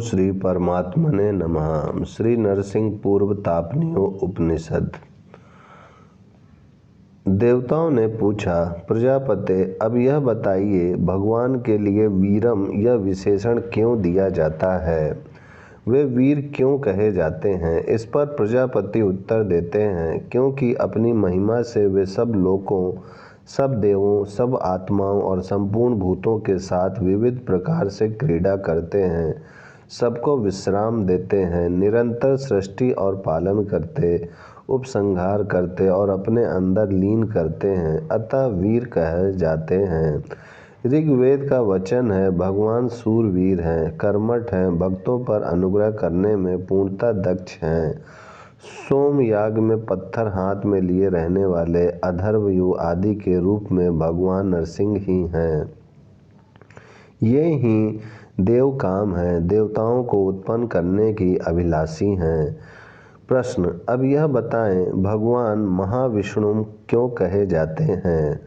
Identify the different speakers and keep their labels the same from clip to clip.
Speaker 1: श्री परमात्मने नमः। श्री नरसिंह पूर्व तापनियो उपनिषद। देवताओं ने पूछा, प्रजापते अब यह बताइए भगवान के लिए वीरम यह विशेषण क्यों दिया जाता है, वे वीर क्यों कहे जाते हैं। इस पर प्रजापति उत्तर देते हैं, क्योंकि अपनी महिमा से वे सब लोकों, सब देवों, सब आत्माओं और संपूर्ण भूतों के साथ विविध प्रकार से क्रीड़ा करते हैं, सबको विश्राम देते हैं, निरंतर सृष्टि और पालन करते, उपसंहार करते और अपने अंदर लीन करते हैं, अतः वीर कहे जाते हैं। ऋग्वेद का वचन है, भगवान शूरवीर हैं, कर्मठ हैं, भक्तों पर अनुग्रह करने में पूर्णतः दक्ष हैं, सोम याग में पत्थर हाथ में लिए रहने वाले अधर्वयु आदि के रूप में भगवान नरसिंह ही हैं। ये ही देव काम हैं, देवताओं को उत्पन्न करने की अभिलाषी हैं। प्रश्न अब यह बताएं भगवान महाविष्णु क्यों कहे जाते हैं।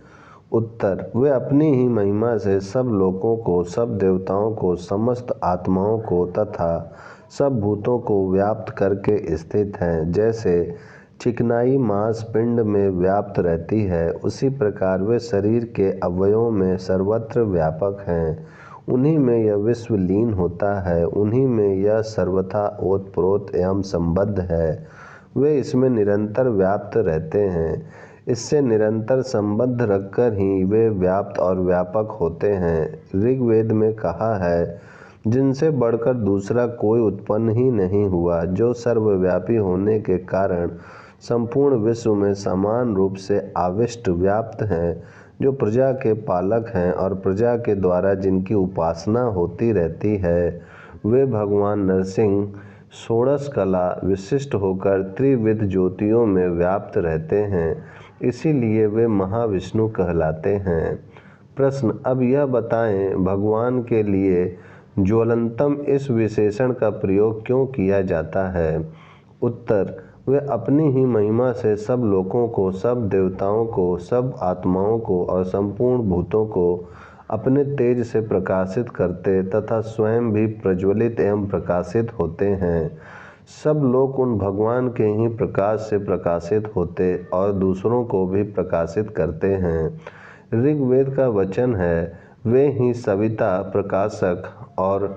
Speaker 1: उत्तर वे अपनी ही महिमा से सब लोकों को, सब देवताओं को, समस्त आत्माओं को तथा सब भूतों को व्याप्त करके स्थित हैं। जैसे चिकनाई मांस पिंड में व्याप्त रहती है, उसी प्रकार वे शरीर के अवयवों में सर्वत्र व्यापक हैं। उन्हीं में यह विश्व लीन होता है, उन्हीं में यह सर्वथा ओतप्रोत एवं संबद्ध है। वे इसमें निरंतर व्याप्त रहते हैं, इससे निरंतर संबद्ध रखकर ही वे व्याप्त और व्यापक होते हैं। ऋग्वेद में कहा है, जिनसे बढ़कर दूसरा कोई उत्पन्न ही नहीं हुआ, जो सर्वव्यापी होने के कारण संपूर्ण विश्व में समान रूप से आविष्ट व्याप्त हैं, जो प्रजा के पालक हैं और प्रजा के द्वारा जिनकी उपासना होती रहती है, वे भगवान नरसिंह षोडश कला विशिष्ट होकर त्रिविध ज्योतियों में व्याप्त रहते हैं, इसीलिए वे महाविष्णु कहलाते हैं। प्रश्न अब यह बताएं भगवान के लिए ज्वलंतम इस विशेषण का प्रयोग क्यों किया जाता है। उत्तर वे अपनी ही महिमा से सब लोकों को, सब देवताओं को, सब आत्माओं को और संपूर्ण भूतों को अपने तेज से प्रकाशित करते तथा स्वयं भी प्रज्वलित एवं प्रकाशित होते हैं। सब लोग उन भगवान के ही प्रकाश से प्रकाशित होते और दूसरों को भी प्रकाशित करते हैं। ऋग्वेद का वचन है, वे ही सविता प्रकाशक और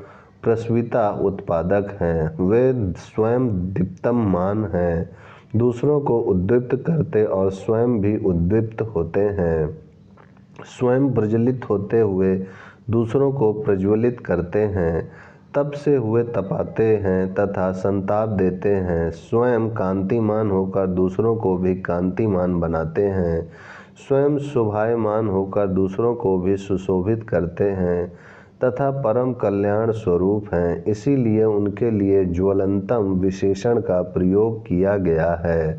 Speaker 1: प्रस्विता उत्पादक हैं। वे स्वयं दीप्तमान हैं, दूसरों को उद्दीप्त करते और स्वयं भी उद्दीप्त होते हैं। स्वयं प्रज्वलित होते हुए दूसरों को प्रज्वलित करते हैं, तप से हुए तपाते हैं तथा संताप देते हैं। स्वयं कांतिमान होकर दूसरों को भी कांतिमान बनाते हैं, स्वयं शोभायमान होकर दूसरों को भी सुशोभित करते हैं तथा परम कल्याण स्वरूप हैं। इसीलिए उनके लिए ज्वलंतम विशेषण का प्रयोग किया गया है।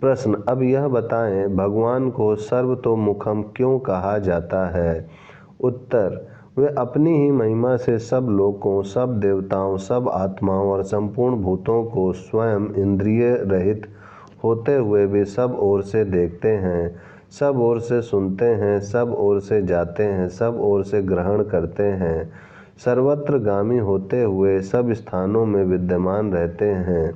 Speaker 1: प्रश्न अब यह बताएं भगवान को सर्वतोमुखम क्यों कहा जाता है। उत्तर वे अपनी ही महिमा से सब लोकों, सब देवताओं, सब आत्माओं और संपूर्ण भूतों को स्वयं इंद्रिय रहित होते हुए भी सब ओर से देखते हैं, सब ओर से सुनते हैं, सब ओर से जाते हैं, सब ओर से ग्रहण करते हैं, सर्वत्र गामी होते हुए सब स्थानों में विद्यमान रहते हैं।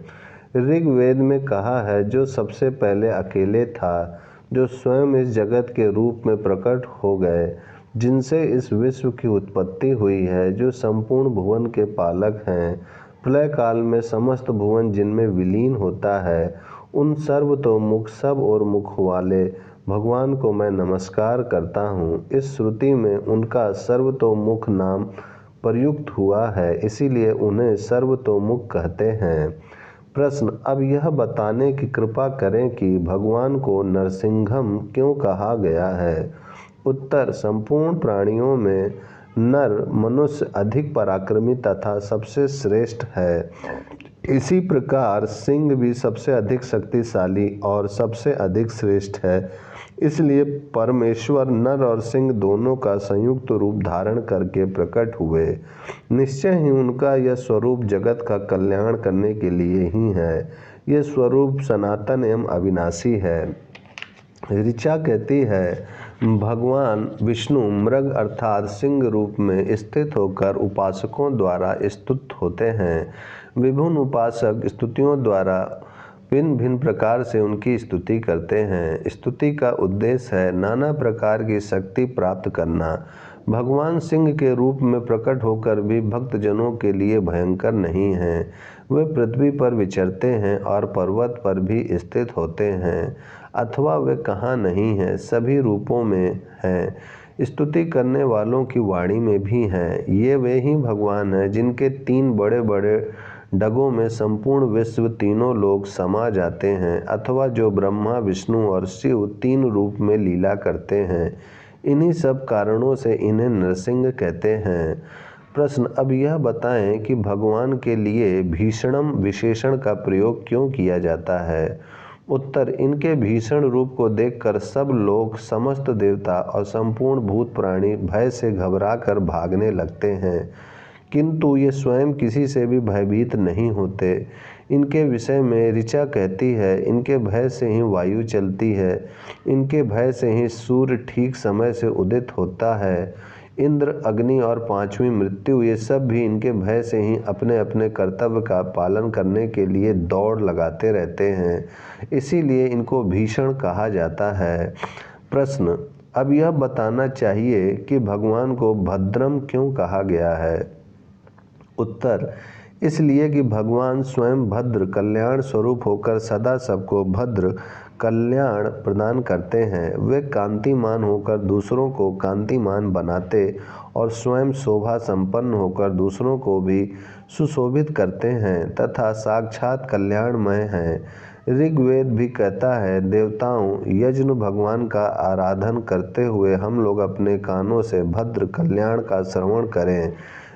Speaker 1: ऋग्वेद में कहा है, जो सबसे पहले अकेले था, जो स्वयं इस जगत के रूप में प्रकट हो गए, जिनसे इस विश्व की उत्पत्ति हुई है, जो संपूर्ण भुवन के पालक हैं, प्रलय काल में समस्त भुवन जिनमें विलीन होता है, उन सर्वतोमुख सब और मुख वाले भगवान को मैं नमस्कार करता हूँ। इस श्रुति में उनका सर्वतोमुख नाम प्रयुक्त हुआ है, इसीलिए उन्हें सर्वतोमुख कहते हैं। प्रश्न अब यह बताने की कृपा करें कि भगवान को नरसिंहम क्यों कहा गया है। उत्तर संपूर्ण प्राणियों में नर मनुष्य अधिक पराक्रमी तथा सबसे श्रेष्ठ है। इसी प्रकार सिंह भी सबसे अधिक शक्तिशाली और सबसे अधिक श्रेष्ठ है। इसलिए परमेश्वर नर और सिंह दोनों का संयुक्त रूप धारण करके प्रकट हुए। निश्चय ही उनका यह स्वरूप जगत का कल्याण करने के लिए ही है। यह स्वरूप सनातन एवं अविनाशी है। ऋचा कहती है, भगवान विष्णु मृग अर्थात सिंह रूप में स्थित होकर उपासकों द्वारा स्तुत होते हैं। विभिन्न उपासक स्तुतियों द्वारा भिन्न भिन्न प्रकार से उनकी स्तुति करते हैं। स्तुति का उद्देश्य है नाना प्रकार की शक्ति प्राप्त करना। भगवान सिंह के रूप में प्रकट होकर भी भक्तजनों के लिए भयंकर नहीं हैं। वे पृथ्वी पर विचरते हैं और पर्वत पर भी स्थित होते हैं, अथवा वे कहाँ नहीं हैं, सभी रूपों में हैं। स्तुति करने वालों की वाणी में भी हैं। ये वे ही भगवान हैं जिनके 3 बड़े बड़े डगों में संपूर्ण विश्व तीनों लोग समा जाते हैं, अथवा जो ब्रह्मा विष्णु और शिव 3 रूप में लीला करते हैं। इन्हीं सब कारणों से इन्हें नरसिंह कहते हैं। प्रश्न, अब यह बताएं कि भगवान के लिए भीषणम विशेषण का प्रयोग क्यों किया जाता है। उत्तर, इनके भीषण रूप को देखकर सब लोग, समस्त देवता और संपूर्ण भूत प्राणी भय से घबराकर भागने लगते हैं, किंतु ये स्वयं किसी से भी भयभीत नहीं होते। इनके विषय में ऋचा कहती है, इनके भय से ही वायु चलती है, इनके भय से ही सूर्य ठीक समय से उदित होता है। इंद्र, अग्नि और 5वीं मृत्यु, ये सब भी इनके भय से ही अपने अपने कर्तव्य का पालन करने के लिए दौड़ लगाते रहते हैं। इसीलिए इनको भीषण कहा जाता है। प्रश्न, अब यह बताना चाहिए कि भगवान को भद्रम क्यों कहा गया है। उत्तर, इसलिए कि भगवान स्वयं भद्र कल्याण स्वरूप होकर सदा सबको भद्र कल्याण प्रदान करते हैं। वे कांतिमान होकर दूसरों को कांतिमान बनाते और स्वयं शोभा संपन्न होकर दूसरों को भी सुशोभित करते हैं तथा साक्षात कल्याणमय हैं। ऋग्वेद भी कहता है, देवताओं यज्ञ भगवान का आराधन करते हुए हम लोग अपने कानों से भद्र कल्याण का श्रवण करें,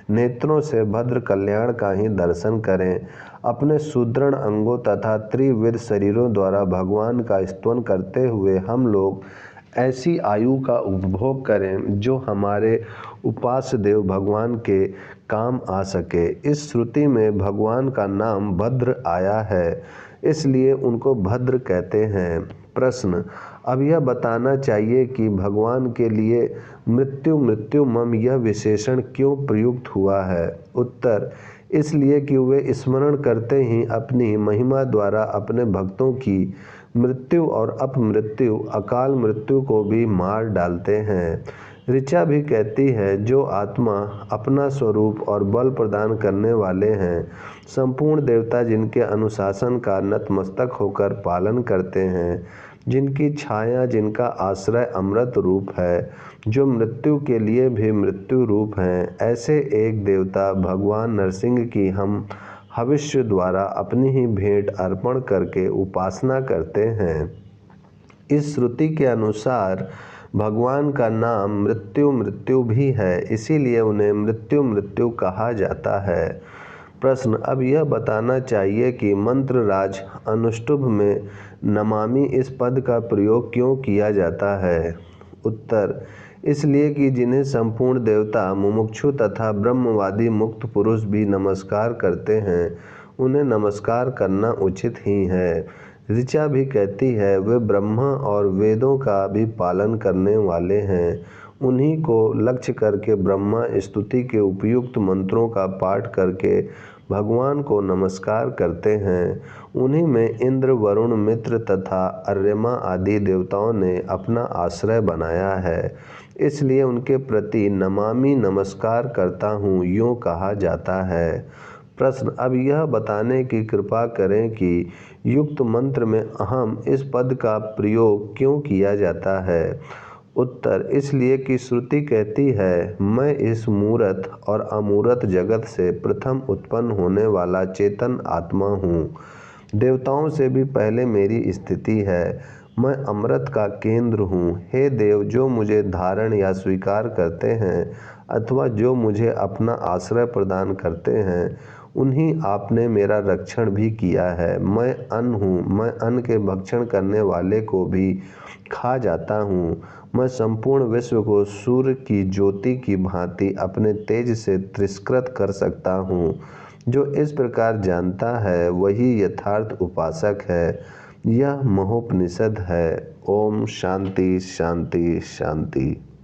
Speaker 1: नेत्रों से भद्र कल्याण का ही दर्शन करें, अपने सुदृढ़ अंगों तथा त्रिविध शरीरों द्वारा भगवान का स्तवन करते हुए हम लोग ऐसी आयु का उपभोग करें जो हमारे उपास्य देव भगवान के काम आ सके। इस श्रुति में भगवान का नाम भद्र आया है, इसलिए उनको भद्र कहते हैं। प्रश्न, अब यह बताना चाहिए कि भगवान के लिए मृत्यु मृत्यु मम यह विशेषण क्यों प्रयुक्त हुआ है। उत्तर, इसलिए कि वे स्मरण करते ही अपनी महिमा द्वारा अपने भक्तों की मृत्यु और अपमृत्यु अकाल मृत्यु को भी मार डालते हैं। ऋचा भी कहती है, जो आत्मा अपना स्वरूप और बल प्रदान करने वाले हैं, संपूर्ण देवता जिनके अनुशासन का नतमस्तक होकर पालन करते हैं, जिनकी छाया जिनका आश्रय अमृत रूप है, जो मृत्यु के लिए भी मृत्यु रूप हैं, ऐसे एक देवता भगवान नरसिंह की हम हविष्य द्वारा अपनी ही भेंट अर्पण करके उपासना करते हैं। इस श्रुति के अनुसार भगवान का नाम मृत्यु मृत्यु भी है, इसीलिए उन्हें मृत्यु मृत्यु कहा जाता है। प्रश्न, अब यह बताना चाहिए कि मंत्र राज अनुष्टुभ में नमामि इस पद का प्रयोग क्यों किया जाता है। उत्तर, इसलिए कि जिन्हें संपूर्ण देवता मुमुक्षु तथा ब्रह्मवादी मुक्त पुरुष भी नमस्कार करते हैं, उन्हें नमस्कार करना उचित ही है। ऋचा भी कहती है, वे ब्रह्मा और वेदों का भी पालन करने वाले हैं। उन्हीं को लक्ष्य करके ब्रह्मा स्तुति के उपयुक्त मंत्रों का पाठ करके भगवान को नमस्कार करते हैं। उन्हीं में इंद्र, वरुण, मित्र तथा अर्यमा आदि देवताओं ने अपना आश्रय बनाया है, इसलिए उनके प्रति नमामि नमस्कार करता हूँ यूँ कहा जाता है। प्रश्न, अब यह बताने की कृपा करें कि युक्त मंत्र में अहम इस पद का प्रयोग क्यों किया जाता है। उत्तर, इसलिए कि श्रुति कहती है, मैं इस मूरत और अमूरत जगत से प्रथम उत्पन्न होने वाला चेतन आत्मा हूँ। देवताओं से भी पहले मेरी स्थिति है। मैं अमृत का केंद्र हूँ। हे देव, जो मुझे धारण या स्वीकार करते हैं अथवा जो मुझे अपना आश्रय प्रदान करते हैं, उन्हीं आपने मेरा रक्षण भी किया है। मैं अन्न हूँ, मैं अन्न के भक्षण करने वाले को भी खा जाता हूँ। मैं संपूर्ण विश्व को सूर्य की ज्योति की भांति अपने तेज से तिरस्कृत कर सकता हूँ। जो इस प्रकार जानता है वही यथार्थ उपासक है। यह महोपनिषद है। ओम शांति शांति शांति।